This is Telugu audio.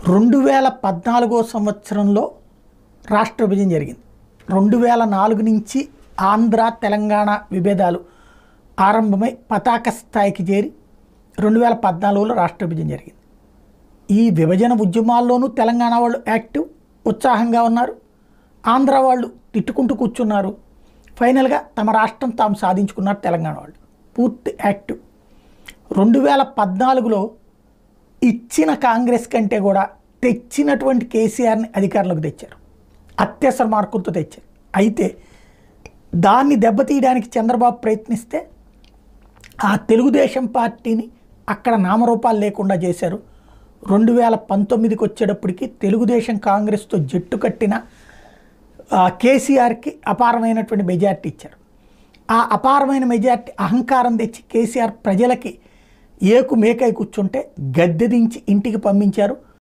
2014 సంవత్సరంలో రాష్ట్ర విభజన జరిగింది. 2004 నుంచి ఆంధ్ర తెలంగాణ విభేదాలు ఆరంభమై పతాక స్థాయికి చేరి 2014లో రాష్ట్ర విభజన జరిగింది. ఈ విభజన ఉద్యమాల్లోనూ తెలంగాణ వాళ్ళు యాక్టివ్ ఉత్సాహంగా ఉన్నారు, ఆంధ్ర వాళ్ళు తిట్టుకుంటూ కూర్చున్నారు. ఫైనల్గా తమ రాష్ట్రం తాము సాధించుకున్నారు తెలంగాణ వాళ్ళు పూర్తి యాక్టివ్. 2014లో ఇచ్చిన కాంగ్రెస్ కంటే కూడా తెచ్చినటువంటి కేసీఆర్ని అధికారంలోకి తెచ్చారు, అత్యవసర మార్కులతో తెచ్చారు. అయితే దాన్ని దెబ్బతీయడానికి చంద్రబాబు ప్రయత్నిస్తే ఆ తెలుగుదేశం పార్టీని అక్కడ నామరూపాలు లేకుండా చేశారు. 2019కి వచ్చేటప్పటికి తెలుగుదేశం కాంగ్రెస్తో జట్టు కట్టిన కేసీఆర్కి అపారమైనటువంటి మెజార్టీ ఇచ్చారు. ఆ అపారమైన మెజార్టీ అహంకారం తెచ్చి కేసీఆర్ ప్రజలకి ఏకు మేకై కూర్చుంటే గద్దె దించి ఇంటికి పంపించారు.